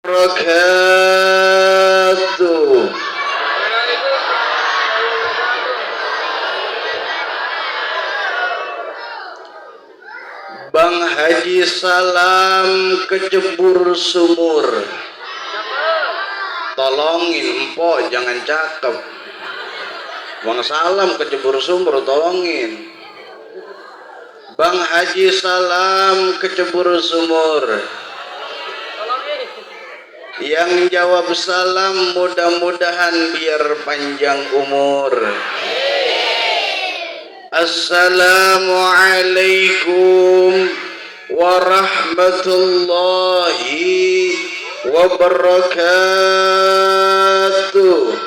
Wabarakatuh. Bang Haji salam kejebur sumur. Tolongin empok, jangan cakep. Bang salam kejebur sumur, tolongin. Bang Haji salam kejebur sumur. Yang jawab salam mudah-mudahan biar panjang umur. Assalamualaikum warahmatullahi wabarakatuh.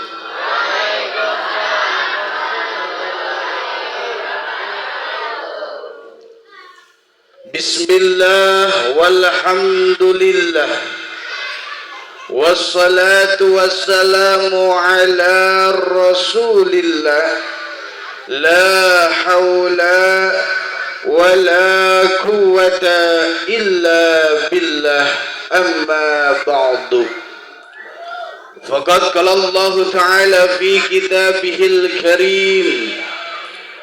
Bismillah walhamdulillah. Wassalatu wassalamu ala rasulillah. La hawla wa la quwwata illa billah. Amma ba'du. Faqad qala Allah ta'ala fi kitabihil karim.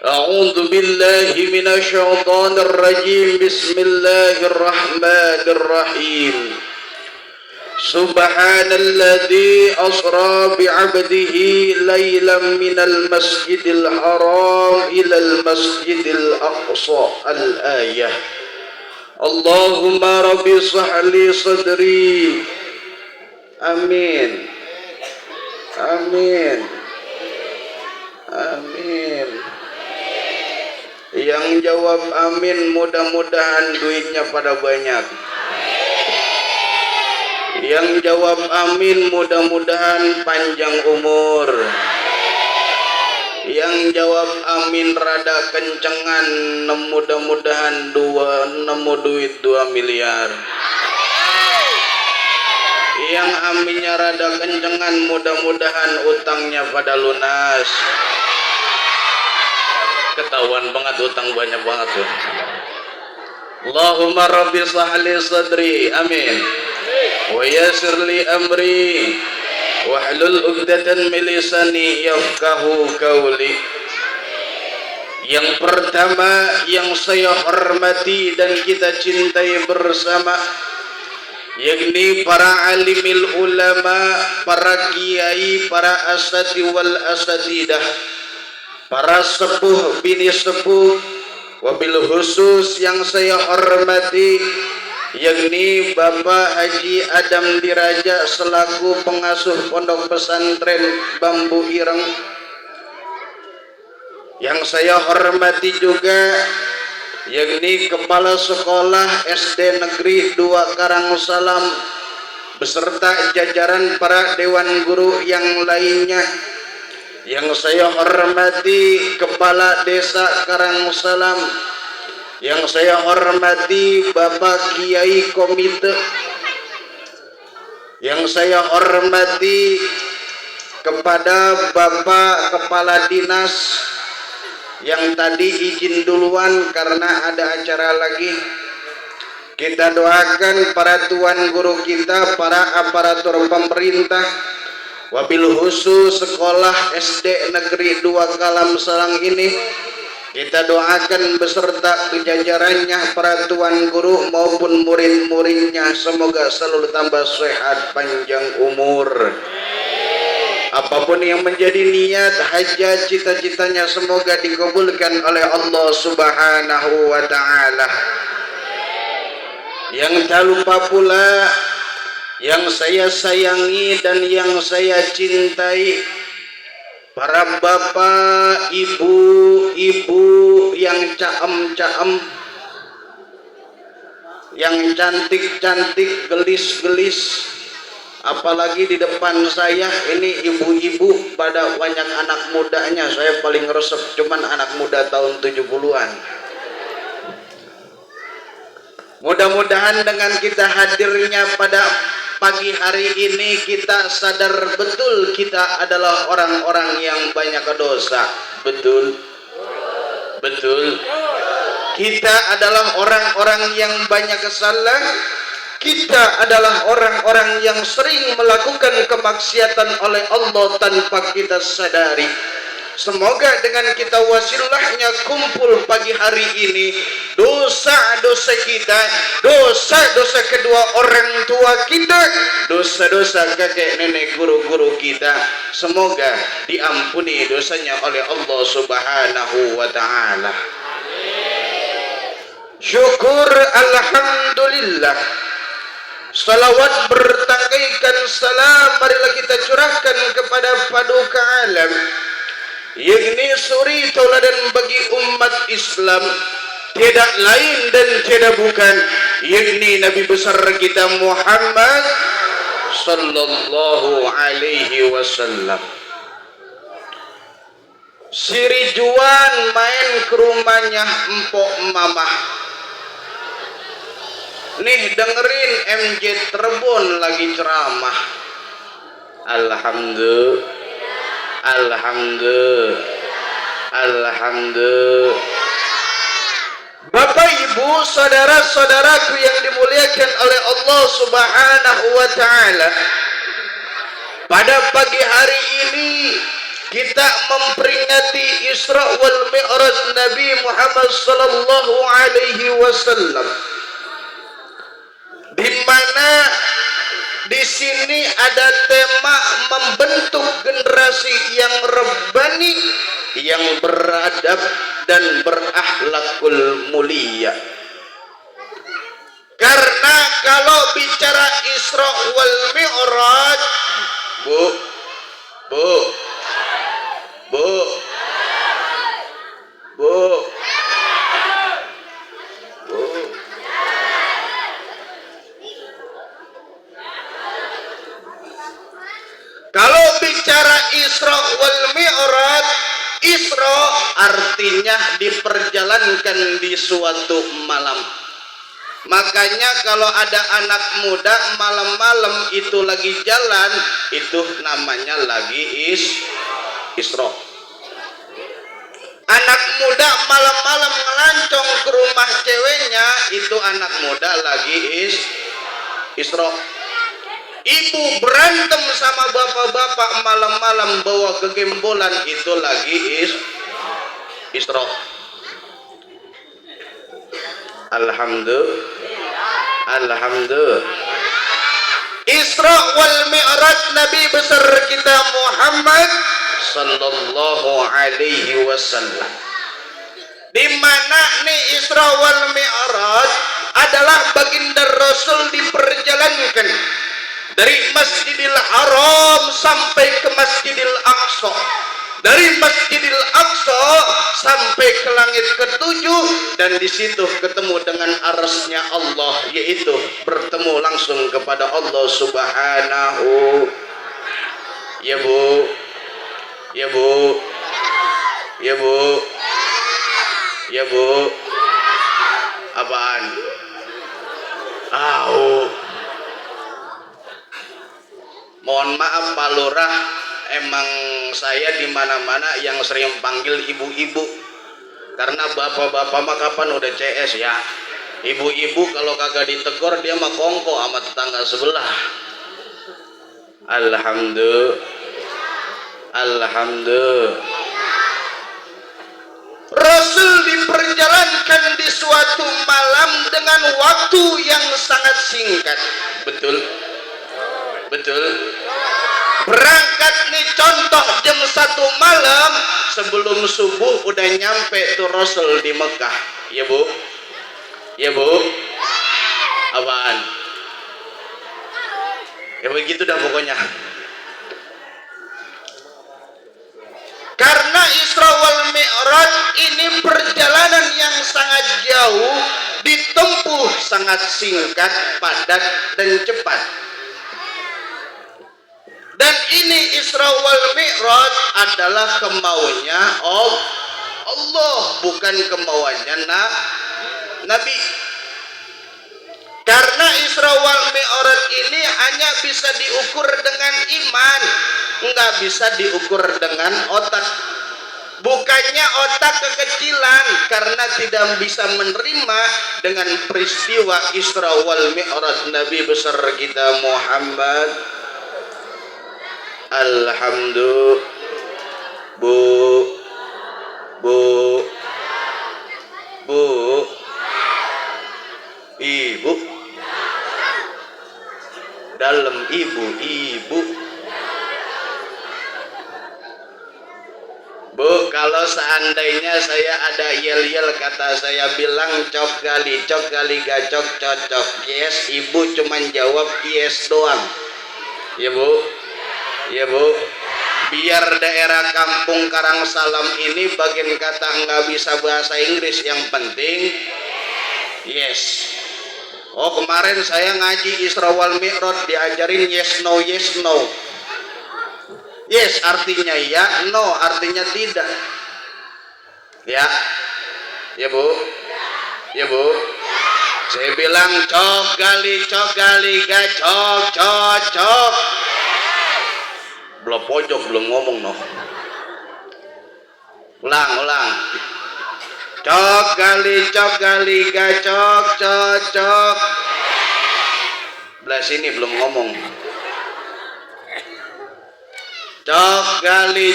A'udzu billahi minasy syaithanir rajim. Bismillahirrahmanirrahim. Subhanalladzi asra bi'abdihi laylan minal masjidil haram ilal masjidil aqsa. Al-ayah. Allahumma rabbi sahli sadri. Amin. Amin. Amin. Yang jawab amin mudah-mudahan duitnya pada banyak. Yang jawab amin mudah-mudahan panjang umur. Yang jawab amin rada kencengan mudah-mudahan nemu duit 2 miliar. Yang aminnya rada kencengan mudah-mudahan utangnya pada lunas. Ketahuan banget utang banyak banget tuh. Allahumma rabbi sahli sadri. Amin. Wa yassir li amri wahlul 'uqdatan min lisani yafqahu qawli. Yang pertama yang saya hormati dan kita cintai bersama, yakni para alimil ulama, para kiai, para asati wal asatidah, para sepuh bini sepuh, wabil khusus yang saya hormati yakni Bapak Haji Adam Diraja selaku pengasuh pondok pesantren Bambu Ireng. Yang saya hormati juga yakni Kepala Sekolah SD Negeri 2 Karangsalam beserta jajaran para dewan guru yang lainnya. Yang saya hormati Kepala Desa Karangsalam. Yang saya hormati Bapak Kiai Komite. Yang saya hormati kepada Bapak Kepala Dinas yang tadi izin duluan karena ada acara lagi. Kita doakan para tuan guru kita, para aparatur pemerintah, wabil khusus sekolah SD Negeri 2 Kalamsalang ini. Kita doakan beserta kejajarannya, para tuan guru maupun murid-muridnya, semoga selalu tambah sehat panjang umur. Apapun yang menjadi niat hajat cita-citanya semoga dikabulkan oleh Allah Subhanahu wa ta'ala. Yang tak lupa pula yang saya sayangi dan yang saya cintai, para bapak, ibu-ibu yang caem-caem, yang cantik-cantik, gelis-gelis, apalagi di depan saya ini ibu-ibu pada banyak anak mudanya. Saya paling resep cuman anak muda tahun 70-an. Mudah-mudahan dengan kita hadirnya pada pagi hari ini kita sadar betul kita adalah orang-orang yang banyak dosa. Betul? Betul? Kita adalah orang-orang yang banyak kesalahan. kita adalah orang-orang yang sering melakukan kemaksiatan oleh Allah tanpa kita sadari. Semoga dengan kita wasilahnya kumpul pagi hari ini, dosa-dosa kita, dosa-dosa kedua orang tua kita, dosa-dosa kakek nenek guru-guru kita, semoga diampuni dosanya oleh Allah Subhanahu wa ta'ala. Syukur alhamdulillah. Salawat bertangkaikan salam marilah kita curahkan kepada paduka alam, yakni suri tauladan bagi umat Islam, tidak lain dan tidak bukan, yakni Nabi besar kita Muhammad sallallahu alaihi wasallam. Si Ridwan main ke rumahnya empok mamah. Nih dengerin MJ Trebon lagi ceramah. Alhamdulillah, alhamdulillah. Bapak Ibu, saudara-saudaraku yang dimuliakan oleh Allah Subhanahu wa ta'ala, pada pagi hari ini kita memperingati Isra wal Mi'raj Nabi Muhammad sallallahu alaihi wasallam, di mana di sini ada tema membentuk generasi yang rebani, yang beradab dan berakhlakul mulia. Karena kalau bicara Isra wal Mi'raj, Bu, kalau bicara Isra wal Mi'raj, Isra artinya diperjalankan di suatu malam. Makanya kalau ada anak muda malam-malam itu lagi jalan, itu namanya lagi Isra. Anak muda malam-malam ngelancong ke rumah ceweknya, itu anak muda lagi Isra. Ibu berantem sama bapak-bapak malam-malam bawa kegembolan, itu lagi Isra. Alhamdulillah. Isra wal Mi'raj Nabi besar kita Muhammad sallallahu alaihi wasallam, di mana nih Isra wal Mi'raj adalah baginda Rasul diperjalankan dari Masjidil Haram sampai ke Masjidil Aqsa, dari Masjidil Aqsa sampai ke langit ketujuh, dan di situ ketemu dengan arasnya Allah, yaitu bertemu langsung kepada Allah Subhanahu. Ya Bu, ya Bu, ya Bu, ya Bu, apaan? Mohon maaf Pak Lurah, emang saya di mana-mana yang sering panggil ibu-ibu, karena bapak-bapak mah kapan udah CS ya. Ibu-ibu kalau kagak ditegur dia mah kongko sama tetangga sebelah. Alhamdulillah. Rasul diperjalankan di suatu malam dengan waktu yang sangat singkat. Betul. Berangkat nih contoh jam 1 malam, sebelum subuh udah nyampe tuh Rasul di Mekah. Ya Bu, ya Bu, apaan? Ya begitu dah pokoknya. Karena Isra wal Mi'raj ini perjalanan yang sangat jauh, ditempuh sangat singkat, padat dan cepat. Dan ini Isra wal Mi'raj adalah kemauannya Allah, bukan kemauannya Nabi. Karena Isra wal Mi'raj ini hanya bisa diukur dengan iman, nggak bisa diukur dengan otak. bukannya otak kekecilan karena tidak bisa menerima dengan peristiwa Isra wal Mi'raj Nabi besar kita Muhammad. Alhamdulillah. Bu, ibu, dalam ibu. Bu, kalau seandainya saya ada yel-yel kata saya bilang cok gali gacok cocok. Yes, ibu cuman jawab yes doang. Ya bu, ya bu. Biar daerah kampung Karangsalam ini bagian kata nggak bisa bahasa Inggris, yang penting yes. Oh, kemarin saya ngaji Isra wal Mi'raj diajarin yes no. Yes artinya ya, no artinya tidak. Ya. Ya bu. Ya bu. Saya bilang cok gali gacok cocok. Belum pojok, belum ngomong noh. Ulang. Cok gali gacok cocok. Belah sini belum ngomong. Cok gali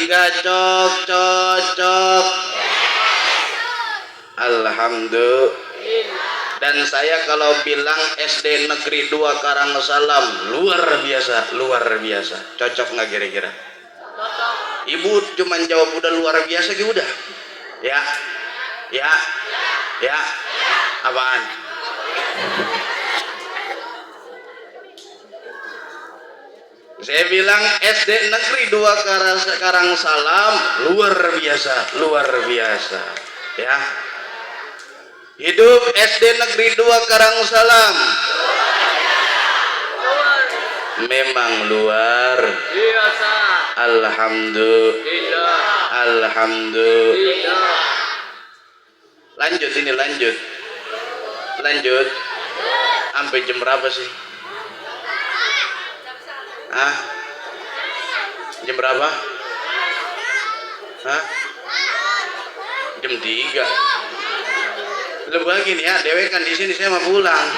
gacok cocok. Alhamdulillah. Dan saya kalau bilang SD Negeri 2 Karangsalam luar biasa. Cocok nggak kira-kira? Ibu cuman jawab udah luar biasa gitu udah. Ya. Apaan? Saya bilang SD Negeri 2 Karangsalam luar biasa. Ya. Hidup SD Negeri 2 Karangsalam. Memang luar biasa. Alhamdulillah. Lanjut. Sampai jam berapa sih? Jam berapa? Jam 3. Lebih gini ya, dewe kan di sini saya mau pulang.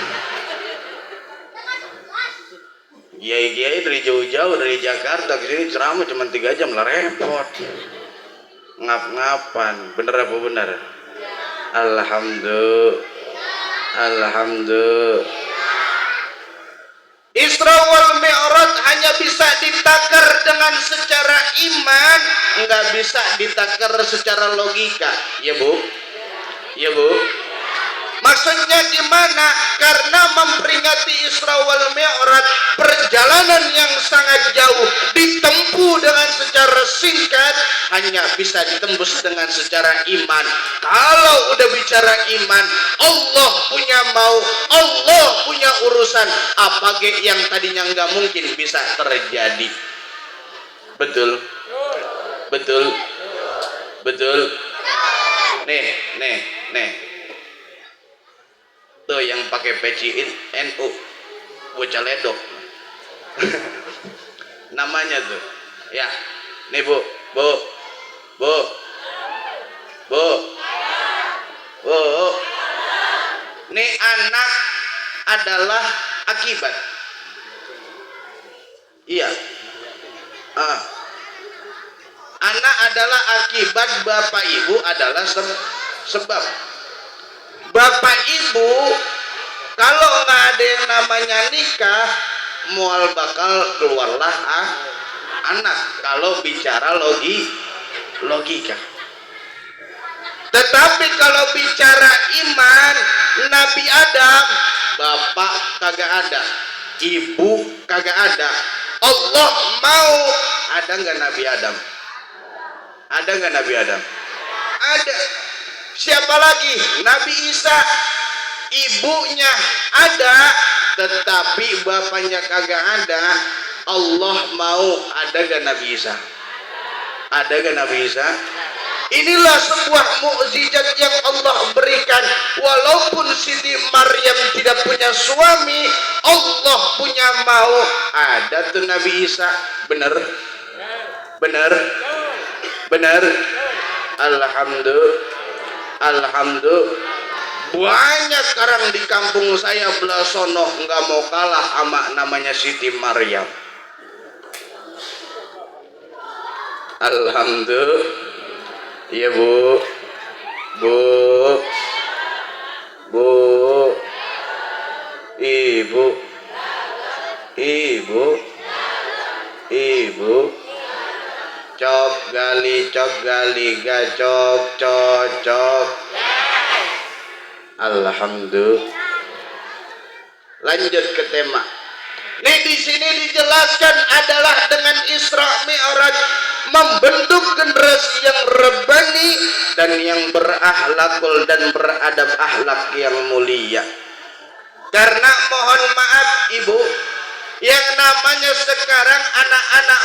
Kiai dari jauh-jauh dari Jakarta ke sini ceramah cuma 3 jam lah, repot. Ngap-ngapan, bener apa bener? Alhamdulillah. Isra wal Mi'raj hanya bisa ditakar dengan secara iman, nggak bisa ditakar secara logika. Ya bu. Maksudnya gimana? Karena memperingati Isra wal Mi'raj, perjalanan yang sangat jauh ditempuh dengan secara singkat, hanya bisa ditembus dengan secara iman. Kalau udah bicara iman, Allah punya mau, Allah punya urusan. Apa yang tadinya nggak mungkin bisa terjadi. Betul. Nih. Tuh yang pakai peci NU, bocah ledok. Namanya tuh. Ya. Nih Bu. Nih anak adalah akibat. Iya. Anak adalah akibat, bapak ibu adalah sebab. Bapak ibu kalau nggak ada yang namanya nikah, mual bakal keluarlah anak. Kalau bicara logika. Tetapi kalau bicara iman, Nabi Adam, bapak kagak ada, ibu kagak ada. Allah mau, ada nggak Nabi Adam? Ada. Siapa lagi? Nabi Isa, ibunya ada, tetapi bapaknya kagak ada. Allah mau, ada gak Nabi Isa? Inilah sebuah mukjizat yang Allah berikan. Walaupun Siti Maryam tidak punya suami, Allah punya mau. Ada tuh Nabi Isa. Bener. Benar. Alhamdulillah. Banyak sekarang di kampung saya Belasono nggak mau kalah sama namanya Siti Maryam. Alhamdulillah. Iya bu, ibu, cok gali gacok cocok. Alhamdulillah. Lanjut ke tema. Nih di sini dijelaskan adalah dengan Isra Mi'raj membentuk generasi yang rebani dan yang berakhlakul dan beradab akhlak yang mulia. Karena mohon maaf ibu, yang namanya sekarang anak-anak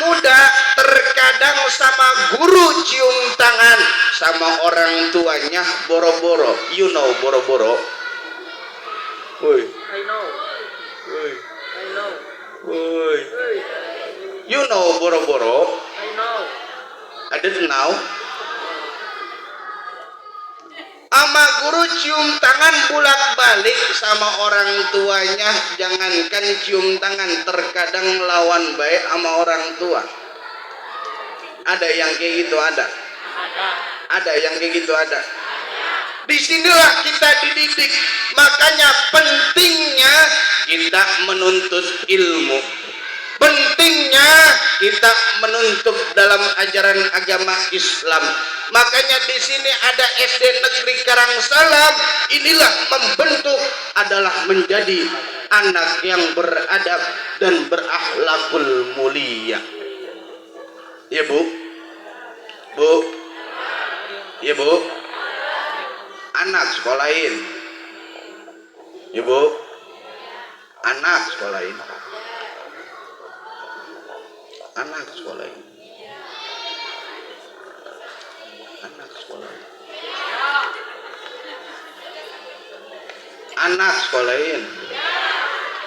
muda terkadang sama guru cium tangan, sama orang tuanya boro-boro. You know boro-boro? Woi. I know. Woi. I know. Woi. You know boro-boro? I know. I didn't know. Ama guru cium tangan bolak-balik sama orang tuanya, jangankan cium tangan, terkadang lawan baik sama orang tua. Ada yang kayak gitu, ada. Ada yang kayak gitu, ada. Disinilah kita dididik, makanya pentingnya kita menuntut ilmu. Pentingnya kita menuntut dalam ajaran agama Islam. Makanya di sini ada SD Negeri Karangsalam. Inilah membentuk adalah menjadi anak yang beradab dan berakhlakul mulia. Ya bu, ya bu, anak sekolahin. Ya bu, anak sekolahin. Anak sekolahin. Anak sekolahin. Anak sekolahin.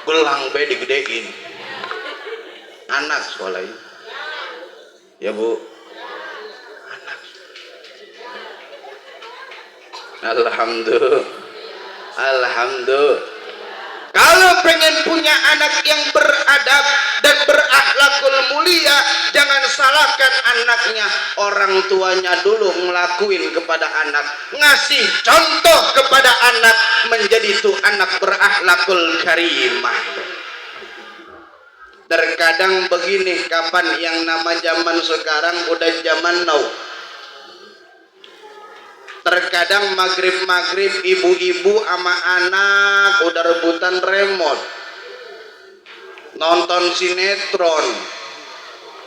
Gelang be digedein. Anak sekolahin. Ya bu. Anak. Alhamdulillah. Alhamdulillah. Kalau pengen punya anak yang beradab dan berakhlakul mulia, jangan salahkan anaknya. Orang tuanya dulu ngelakuin kepada anak, ngasih contoh kepada anak, menjadi tuh anak berakhlakul karimah. Terkadang begini, kapan yang nama zaman sekarang udah zaman now. Terkadang maghrib ibu-ibu sama anak udah rebutan remote, nonton sinetron,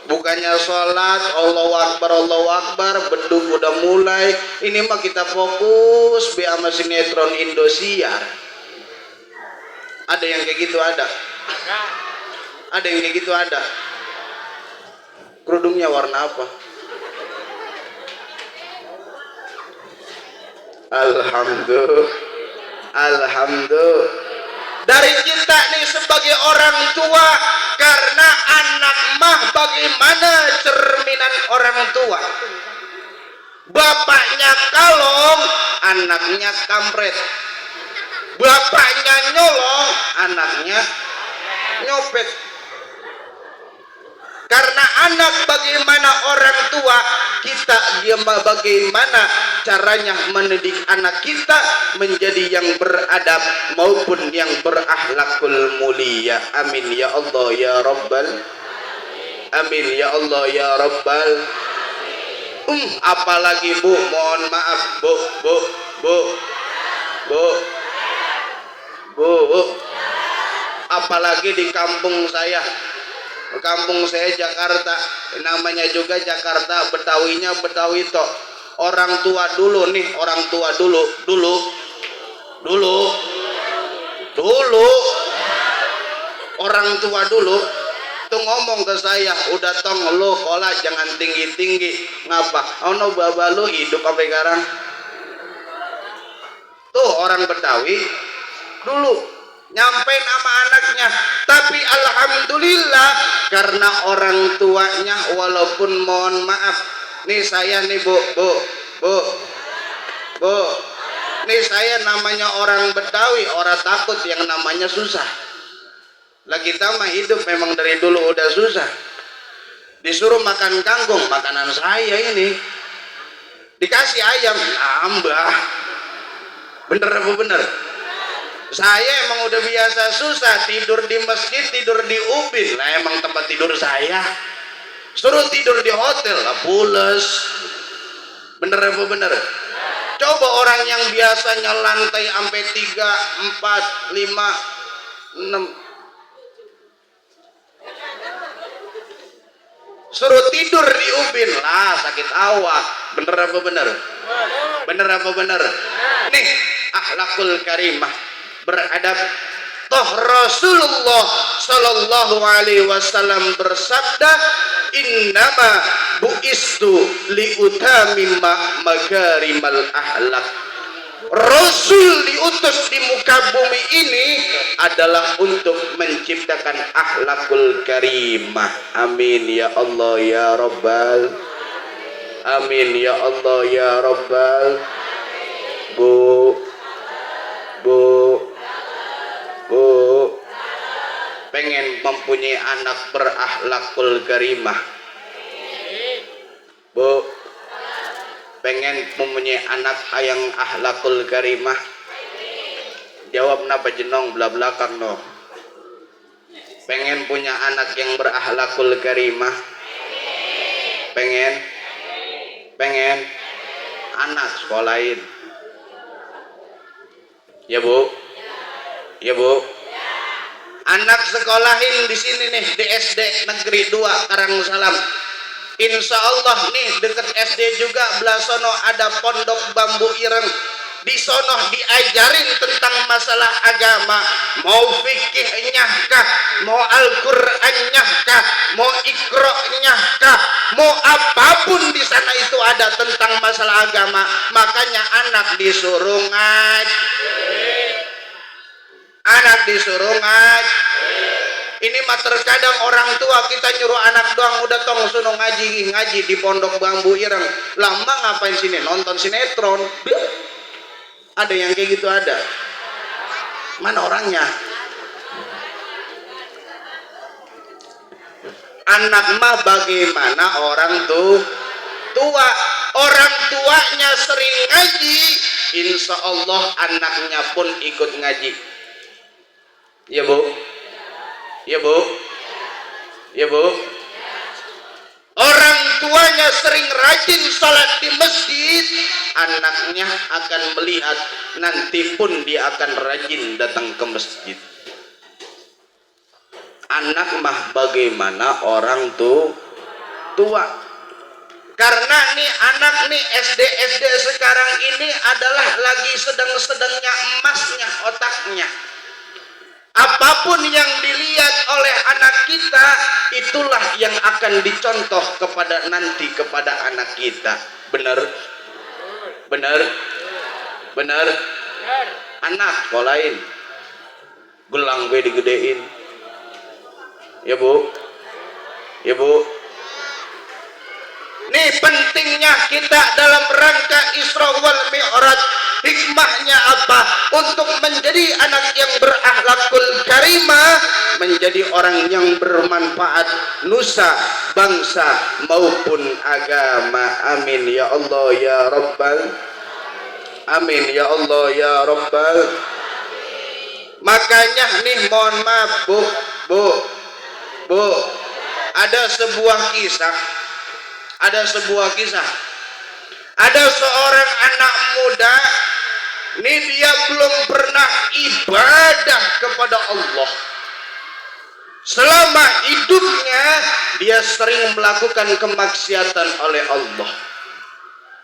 bukannya sholat, Allahu Akbar, beduk udah mulai. Ini mah kita fokus be sama sinetron Indosiar. Ada yang kayak gitu, ada. Ada yang kayak gitu, ada. Kerudungnya warna apa? Alhamdulillah. Alhamdulillah. Dari kita nih sebagai orang tua, karena anak mah bagaimana cerminan orang tua. Bapaknya kalong, anaknya kampret. Bapaknya nyolong, anaknya nyopet. Karena anak bagaimana orang tua, kita bagaimana caranya mendidik anak kita menjadi yang beradab maupun yang berakhlakul mulia. Amin ya Allah ya Rabbal. Amin ya Allah ya Rabbal. Apalagi bu, mohon maaf bu, apalagi di kampung saya Jakarta, namanya juga Jakarta, Betawinya Betawi toh. Orang tua dulu nih, orang tua dulu orang tua dulu tuh ngomong ke saya, udah tong lo kola jangan tinggi ngapa ono baba lo hidup apa sekarang tuh. Orang Betawi dulu nyampein sama anaknya, tapi alhamdulillah alhamdulillah karena orang tuanya walaupun mohon maaf nih saya nih bu nih saya namanya orang Betawi, orang takut yang namanya susah. Lah kita mah hidup memang dari dulu udah susah. Disuruh makan kangkung, makanan saya ini. Dikasih ayam, nambah. Bener apa bener? Saya emang udah biasa susah, tidur di masjid, tidur di ubin. Lah emang tempat tidur saya. Suruh tidur di hotel, lah pules. Bener apa bener? Coba orang yang biasanya lantai sampai 3, 4, 5, 6 suruh tidur di ubin, lah sakit awak. Bener apa bener? Bener apa bener? Nih akhlakul karimah, beradab. Toh Rasulullah sallallahu alaihi wasallam bersabda, innama buistu liutamimma makarimal ahlak. Rasul diutus di muka bumi ini adalah untuk menciptakan akhlakul karimah. Amin ya Allah ya Rabbal. Amin ya Allah ya Rabbal. Bu pengen mempunyai anak berakhlakul karimah? Bu pengen mempunyai anak yang akhlakul karimah? Jawab napa jenong belah belakang no. Pengen punya anak yang berakhlakul karimah? Pengen anak sekolahin? Ya bu, ya bu. Anak sekolahin di sini nih di SD Negeri 2 Karangsalam. Insya Allah nih deket SD juga belah sono ada pondok bambu ireng. Di sono diajarin tentang masalah agama, mau fikihnya kah, mau Al-Qur'annya kah, mau Iqra'nya kah, mau apapun di sana itu ada tentang masalah agama. Makanya anak disuruh ngaji. Anak disuruh ngaji. Ini mah terkadang orang tua kita nyuruh anak doang udah tong suno ngaji di pondok bambu ireng. Lama ngapain sini nonton sinetron? Ada yang kayak gitu ada. Mana orangnya? Anak mah bagaimana orang tuh tua? Orang tuanya sering ngaji, insya Allah anaknya pun ikut ngaji. Ya bu, ya bu, ya bu. Orang tuanya sering rajin sholat di masjid, anaknya akan melihat nanti pun dia akan rajin datang ke masjid. Anak mah bagaimana orang tua? Karena nih anak nih SD sekarang ini adalah lagi sedang-sedangnya emasnya otaknya. Apapun yang dilihat oleh anak kita, itulah yang akan dicontoh nanti kepada anak kita. Benar? Benar? Benar? Anak sekolahin, gelang gue digedein. Ya bu? Ya bu? Nih pentingnya kita dalam rangka Isra wal Mi'raj. Hikmahnya apa? Untuk menjadi anak yang berakhlakul karimah, menjadi orang yang bermanfaat nusa, bangsa maupun agama. Amin ya Allah ya Rabbal. Amin ya Allah ya Rabbal. Makanya nih mohon maaf bu, ada sebuah kisah. Ada seorang anak muda, ini dia belum pernah ibadah kepada Allah. Selama hidupnya dia sering melakukan kemaksiatan oleh Allah.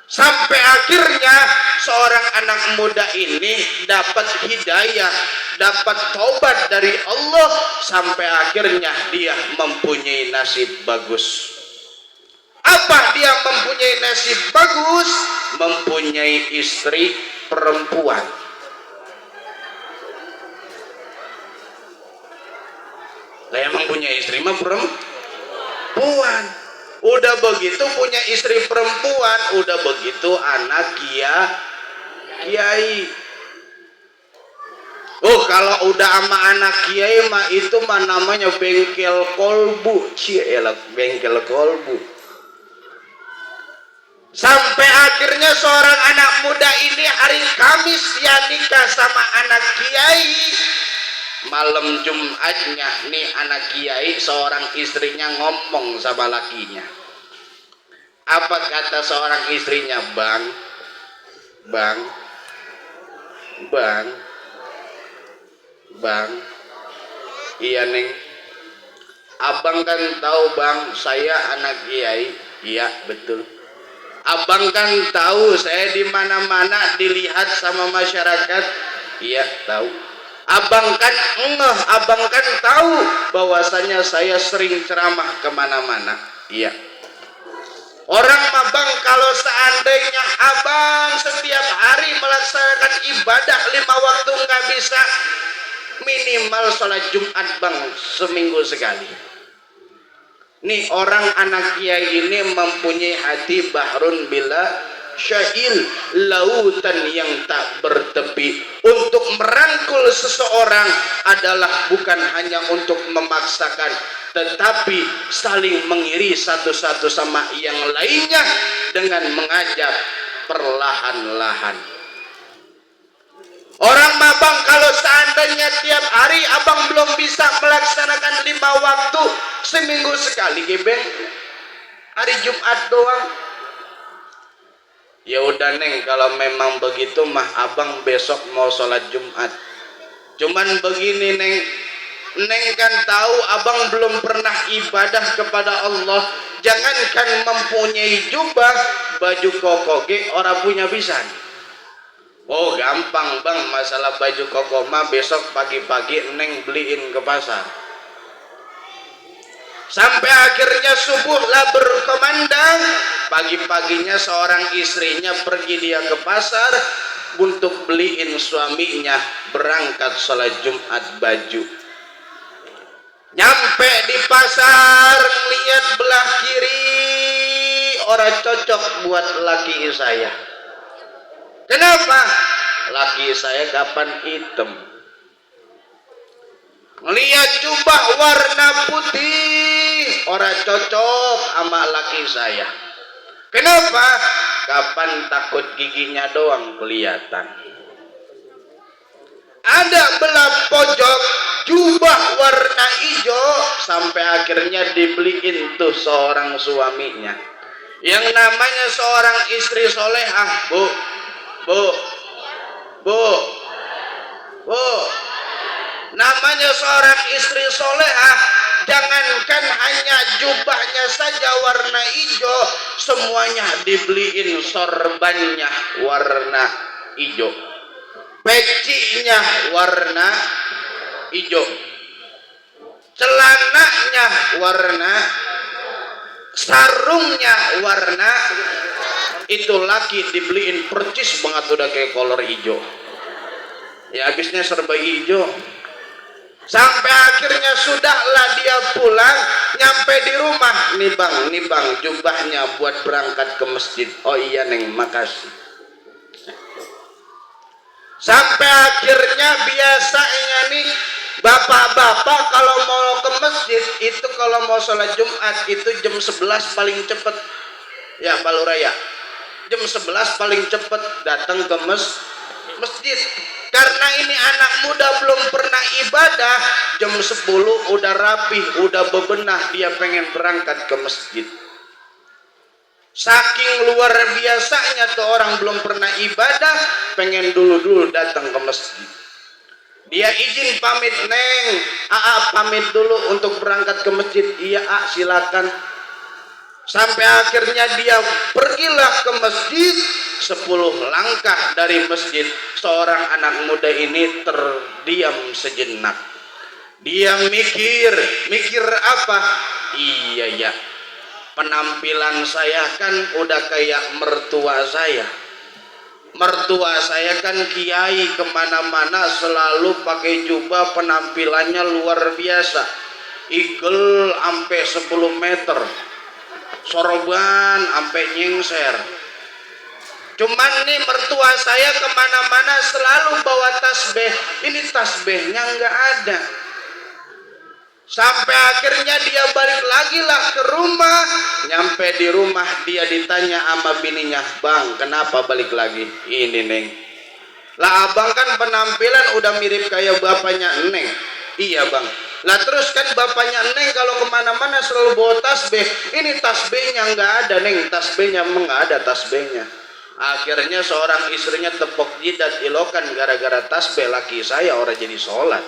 Sampai akhirnya seorang anak muda ini dapat hidayah, dapat taubat dari Allah, sampai akhirnya dia mempunyai nasib bagus. Apa dia mempunyai nasib bagus? Mempunyai istri perempuan. Lah emang punya istri mah perempuan. Udah begitu punya istri perempuan, udah begitu anak kiai. Oh, kalau udah sama anak kiai mah itu mah namanya bengkel kolbu. Cielah, bengkel kolbu. Sampai akhirnya seorang anak muda ini hari Kamis dia nikah sama anak kiai. Malam Jumatnya nih anak kiai seorang istrinya ngomong sama lakinya. Apa kata seorang istrinya? Bang, iya neng, abang kan tahu bang saya anak kiai. Iya betul. Abang kan tahu saya di mana-mana dilihat sama masyarakat. Iya tahu. Abang kan abang kan tahu bahwasanya saya sering ceramah kemana-mana. Iya. Orang mah bang, kalau seandainya abang setiap hari melaksanakan ibadah 5 waktu nggak bisa, minimal sholat Jumat bang seminggu sekali. Nih orang anak kiai ini mempunyai hati bahrun bila syail, lautan yang tak bertepi. Untuk merangkul seseorang adalah bukan hanya untuk memaksakan, tetapi saling mengiri satu sama yang lainnya dengan mengajak perlahan-lahan. Orang mabang kalau seandainya tiap hari abang belum bisa melaksanakan 5 waktu seminggu sekali, gebeng hari Jumat doang. Ya udah neng, kalau memang begitu mah abang besok mau sholat Jumat. Cuman begini neng, neng kan tahu abang belum pernah ibadah kepada Allah. Jangankan mempunyai jubah, baju koko ge orang punya bisa. Oh gampang bang, masalah baju koko mah besok pagi-pagi neng beliin ke pasar. Sampai akhirnya subuh lah berkumandang, pagi-paginya seorang istrinya pergi dia ke pasar untuk beliin suaminya berangkat sholat Jumat baju. Nyampe di pasar, lihat belah kiri, orang cocok buat laki saya. Kenapa? Laki saya kapan hitam. Lihat jubah warna putih, orang cocok sama laki saya. Kenapa? Kapan takut giginya doang kelihatan. Ada belah pojok jubah warna hijau, sampai akhirnya dibeliin tuh seorang suaminya. Yang namanya seorang istri solehah, bu. Namanya seorang istri solehah, jangankan hanya jubahnya saja warna hijau, semuanya dibeliin sorbannya warna hijau, pecinya warna hijau, celananya warna, sarungnya warna. Itu laki dibeliin percis banget udah kayak kolor hijau. Ya habisnya serba hijau. Sampai akhirnya sudahlah dia pulang, nyampe di rumah, nih bang jubahnya buat berangkat ke masjid. Oh iya neng, makasih. Sampai akhirnya biasanya nih bapak-bapak kalau mau ke masjid itu, kalau mau sholat Jumat itu jam 11 paling cepet ya, Baluraya jam 11 paling cepet datang ke masjid. Karena ini anak muda belum pernah ibadah, jam 10 udah rapi, udah bebenah, dia pengen berangkat ke masjid. Saking luar biasanya tuh orang belum pernah ibadah, pengen dulu datang ke masjid. Dia izin pamit, neng, pamit dulu untuk berangkat ke masjid. Iya silakan. Sampai akhirnya dia pergilah ke masjid. 10 langkah dari masjid, seorang anak muda ini terdiam sejenak. Dia mikir apa? Iya ya, penampilan saya kan udah kayak mertua saya. Mertua saya kan kiai, kemana-mana selalu pakai jubah, penampilannya luar biasa. igel sampai 10 meter, soroban sampai nyengser. Cuman nih mertua saya kemana-mana selalu bawa tasbih, ini tasbihnya nggak ada. Sampai akhirnya dia balik lagi lah ke rumah. Nyampe di rumah dia ditanya sama bininya, "Bang, kenapa balik lagi?" "Ini, Neng." "Lah abang kan penampilan udah mirip kayak bapaknya Neng." "Iya bang." "Lah terus kan bapaknya Neng kalau kemana-mana selalu bawa tasbih, ini tasbihnya nggak ada Neng, tasbihnya emang nggak ada tasbihnya." Akhirnya seorang istrinya tepok jidat ilokan gara-gara tasbih laki saya orang jadi sholat.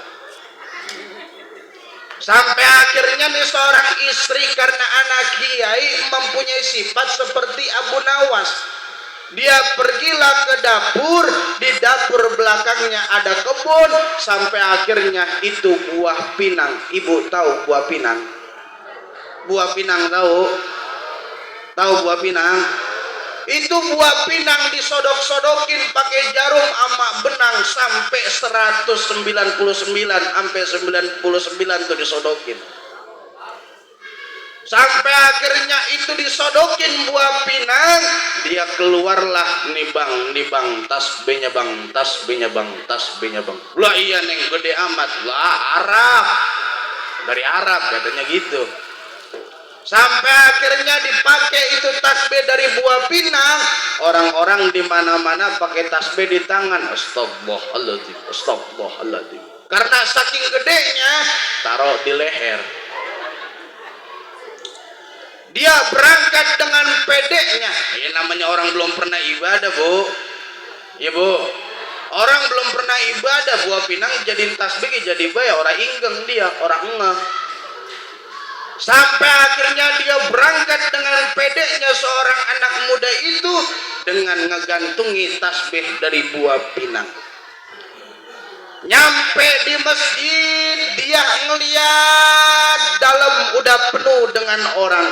Sampai akhirnya nih seorang istri karena anak kiai mempunyai sifat seperti Abu Nawas. Dia pergilah ke dapur, di dapur belakangnya ada kebun, sampai akhirnya itu buah pinang. Ibu tahu buah pinang? Buah pinang tahu? Tahu buah pinang? Itu buah pinang disodok-sodokin pakai jarum sama benang sampai 199 sampai 99 tuh disodokin. Sampai akhirnya itu disodokin buah pinang, dia keluarlah, "Nih bang, tasbihnya bang, tasbihnya bang, tasbihnya bang." "Lah iya Neng, gede amat." "Lah Arab, dari Arab katanya gitu." Sampai akhirnya dipakai itu tasbih dari buah pinang. Orang-orang di mana-mana pakai tasbih di tangan. Astagfirullahaladzim, astagfirullahaladzim. Karena saking gedenya, taruh di leher. Dia berangkat dengan pedenya. Ya namanya orang belum pernah ibadah, Bu. Ya, Bu. Orang belum pernah ibadah, buah pinang jadiin tasbih jadi bae, orang inggeng dia, orang ngeh. Sampai akhirnya dia berangkat dengan pedenya seorang anak muda itu dengan ngegantungi tasbih dari buah pinang. Nyampe di masjid dia ngeliat dalam udah penuh dengan orang.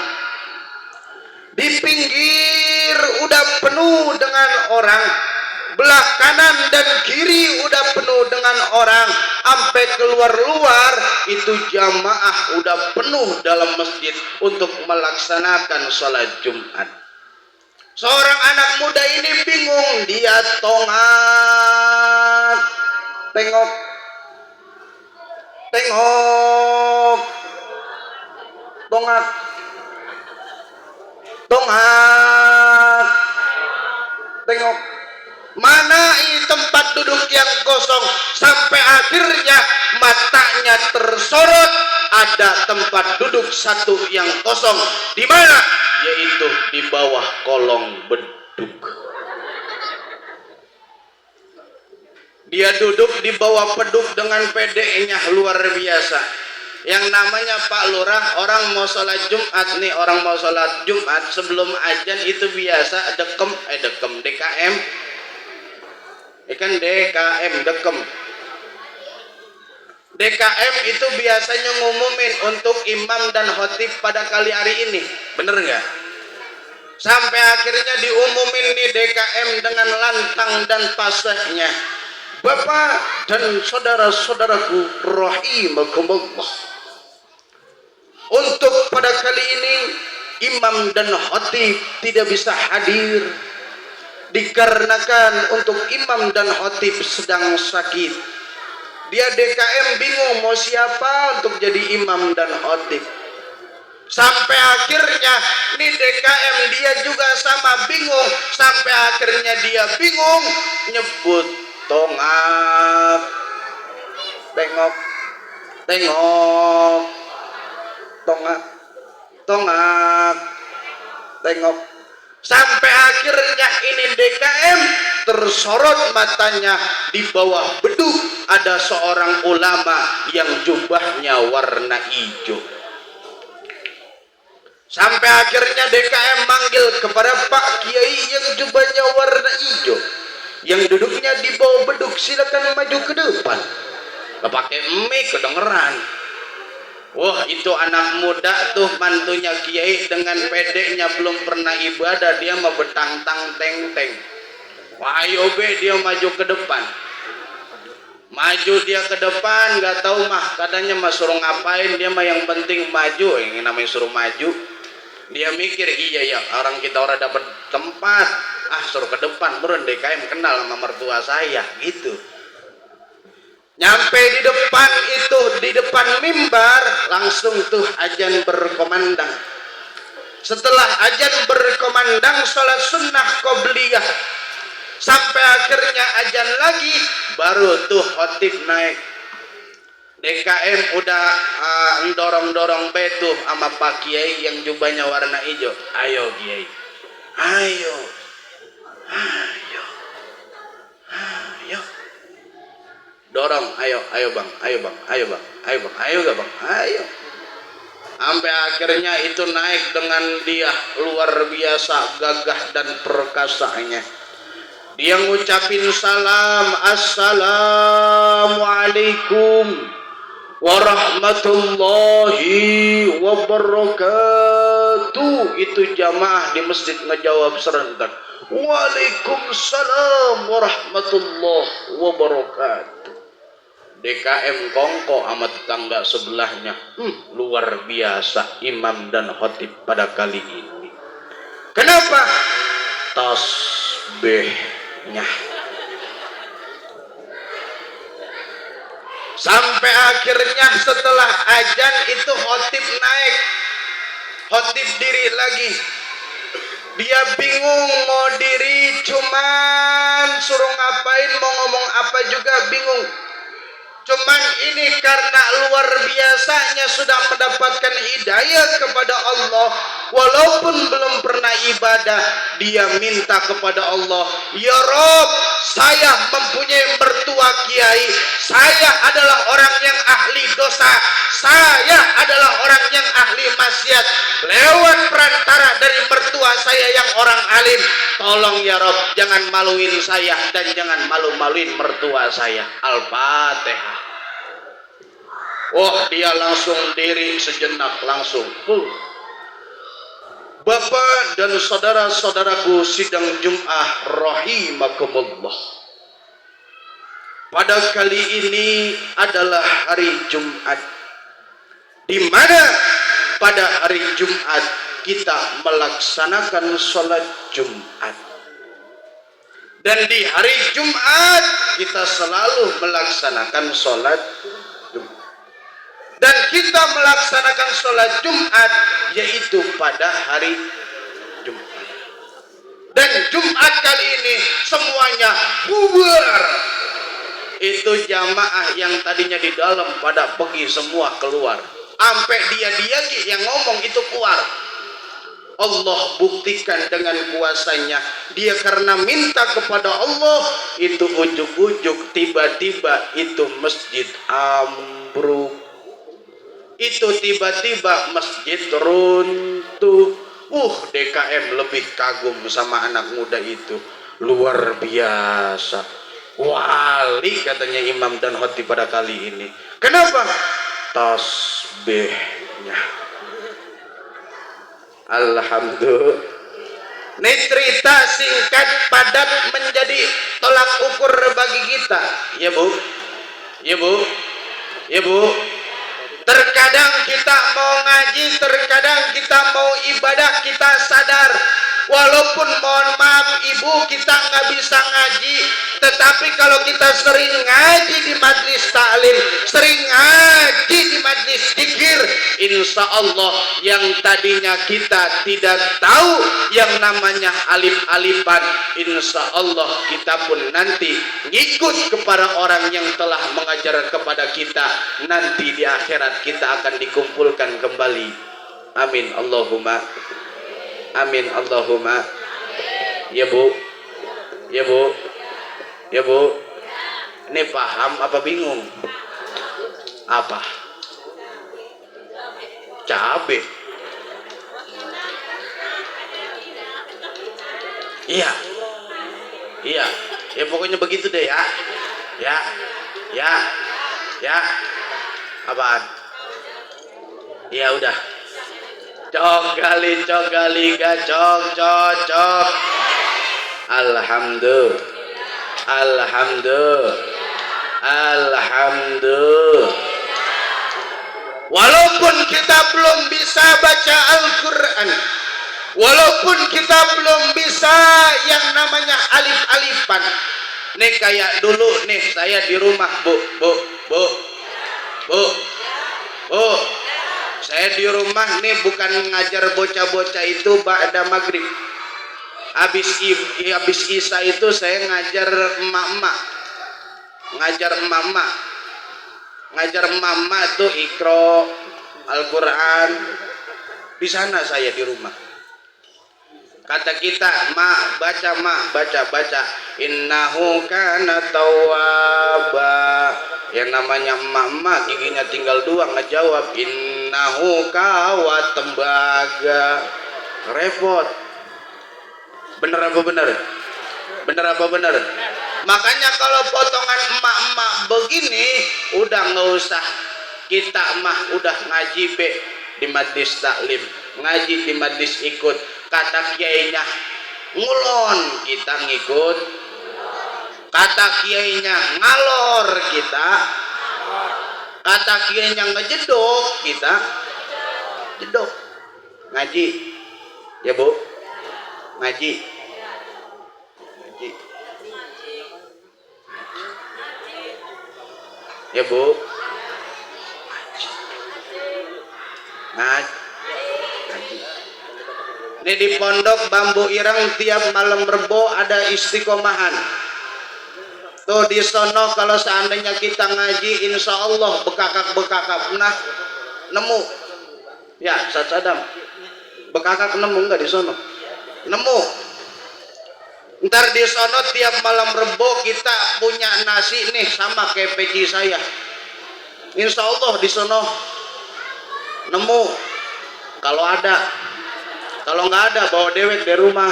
Di pinggir udah penuh dengan orang. Belah kanan dan kiri udah penuh dengan orang. Sampai keluar-luar itu jamaah udah penuh dalam masjid untuk melaksanakan sholat Jumat. Seorang anak muda ini bingung, dia tongak, tengok, tengok, tongak, tongak, tengok. Mana ini tempat duduk yang kosong? Sampai akhirnya matanya tersorot, ada tempat duduk satu yang kosong. Di mana? Yaitu di bawah kolong beduk. Dia duduk di bawah beduk dengan pedenya luar biasa. Yang namanya Pak Lurah, orang mau sholat Jumat nih, orang mau sholat Jumat sebelum azan itu biasa DKM. Ikan DKM dekem. DKM itu biasanya ngumumin untuk imam dan khotib pada kali hari ini, bener nggak? Sampai akhirnya diumumin nih DKM dengan lantang dan fasihnya, "Bapak dan saudara-saudaraku rahimakumullah, untuk pada kali ini imam dan khotib tidak bisa hadir dikarenakan untuk imam dan khotib sedang sakit. Dia DKM bingung mau siapa untuk jadi imam dan khotib." Sampai akhirnya nih DKM dia juga sama bingung. Sampai akhirnya dia bingung nyebut tongak, tengok, tengok, tongak, tongak, tengok. Sampai akhirnya ini DKM tersorot matanya, di bawah beduk ada seorang ulama yang jubahnya warna hijau. Sampai akhirnya DKM manggil kepada Pak Kiai yang jubahnya warna hijau, yang duduknya di bawah beduk, silakan maju ke depan. Gak pakai mic kedengeran. Wah, itu anak muda tuh, mantunya Kiai dengan pedenya belum pernah ibadah, dia mau betang-tang teng-teng. Wah, ayo be, dia maju ke depan. Maju dia ke depan, nggak tahu mah katanya mah suruh ngapain, dia mah yang penting maju. Yang namanya suruh maju, dia mikir iya ya orang kita orang dapat tempat, suruh ke depan, buruan DKM kenal sama mertua saya gitu. Nyampe di depan itu, di depan mimbar langsung tuh azan berkomandang. Setelah azan berkomandang sholat sunnah qobliyah, sampai akhirnya azan lagi, baru tuh khotib naik. DKM udah dorong-dorong betuh sama Pak Kiai yang jubahnya warna hijau. Ayo Kiai, ayo, ayo, ayo, dorong, ayo bang, ayo bang, ayo bang, ayo bang, ayo gak bang, ayo. Sampai akhirnya itu naik dengan dia luar biasa gagah dan perkasanya. Dia ngucapin salam, assalamualaikum warahmatullahi wabarakatuh. Itu jamaah di masjid ngejawab serentak, waalaikumsalam warahmatullahi wabarakatuh. DKM kongko sama tetangga sebelahnya. Luar biasa imam dan khotib pada kali ini. Kenapa? Tasbihnya. Sampai akhirnya setelah azan itu khotib naik, khotib diri lagi. Dia bingung mau diri, cuman suruh ngapain, mau ngomong apa juga bingung. Cuman ini karena luar biasanya sudah mendapatkan hidayah kepada Allah, walaupun belum pernah ibadah, dia minta kepada Allah, ya Rob, saya mempunyai mertua kiai, saya adalah orang yang ahli dosa, saya adalah orang yang ahli maksiat, lewat perantara dari mertua saya yang orang alim, tolong ya Rob, jangan maluin saya dan jangan malu-maluin mertua saya. Al-Fatihah. Oh, dia langsung diri sejenak, langsung Bapak dan saudara-saudaraku sidang Jum'ah rahimakumullah. Pada kali ini adalah hari Jumat, di mana pada hari Jumat kita melaksanakan sholat Jumat. Dan di hari Jumat kita selalu melaksanakan sholat Jumat. Dan kita melaksanakan sholat Jumat yaitu pada hari Jumat. Dan Jumat kali ini semuanya bubar. Itu jamaah yang tadinya di dalam pada pergi semua keluar. Sampai dia yang ngomong itu keluar. Allah buktikan dengan kuasanya. Dia karena minta kepada Allah, itu ujuk-ujuk tiba-tiba itu masjid ambruk. Itu tiba-tiba masjid runtuh. DKM lebih kagum sama anak muda itu. Luar biasa. Wali katanya imam dan khotib pada kali ini. Kenapa? Tasbihnya. Alhamdulillah. Ini cerita singkat padat menjadi tolak ukur bagi kita. Ya Bu, ya Bu, ya Bu. Terkadang kita mau ngaji, terkadang kita mau ibadah, kita sadar walaupun mohon maaf ibu kita nggak bisa ngaji, tetapi kalau kita sering ngaji di majlis ta'lim, sering ngaji di majlis zikir, insya Allah yang tadinya kita tidak tahu yang namanya alif-alifan, insya Allah kita pun nanti ngikut kepada orang yang telah mengajar kepada kita. Nanti di akhirat kita akan dikumpulkan kembali. Amin Allahumma amin Allahumma. Ya Bu, ya Bu, ya Bu. Ini paham apa bingung? Apa? Cabe. Iya, iya. Ya pokoknya begitu deh ya. Ya, ya, ya. Apaan? Ya udah. Cok kali gacok cocok. Alhamdulillah, alhamdulillah, Alhamdulillah. Walaupun kita belum bisa baca Al-Quran, walaupun kita belum bisa yang namanya alif-alifan, nih kayak dulu nih saya di rumah, bu, saya di rumah nih bukan ngajar bocah-bocah itu ba'da maghrib. Habis Isya itu saya ngajar emak-emak. Ngajar emak-emak tuh Iqra, Al-Quran. Di sana saya di rumah. Kata kita, mak baca. Innahu kana tawwaba. Yang namanya emak-emak giginya tinggal 2 ngejawab innahu kawa tembaga. Repot. Bener apa bener? Makanya kalau potongan emak-emak begini udah nggak usah, kita mah udah ngaji be di majlis taklim, ngaji di majlis ikut. Kata kiainya ngulon, kita ngikut. Kata kiainya ngalor, kita. Kata kiainya ngejedok, kita jedok. Ngaji ya bu, ngaji. Ya bu, ngaji. Ini di pondok Bambu Ireng tiap malam Rebo ada istiqomahan. Tuh di sono kalau seandainya kita ngaji, insya Allah bekakak. Nah, nemu. Ya, Sadam. Bekakak nemu nggak di sono? Nemu. Ntar di sono tiap malam Rebo kita punya nasi nih sama kayak peci saya. Insya Allah di sono nemu. Kalau ada, kalau nggak ada bawa dewek dari rumah.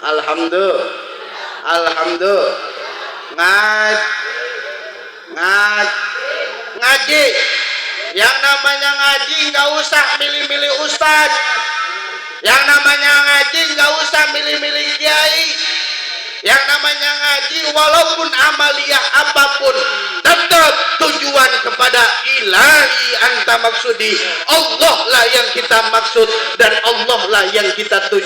Alhamdulillah. Ngaji. Yang namanya ngaji nggak usah milih-milih ustad. Yang namanya ngaji nggak usah milih-milih kiai. Yang namanya ngaji walaupun amaliyah apapun tetap tujuan kepada ilahi anta maksudi. Allah lah yang kita maksud dan Allah lah yang kita tuju.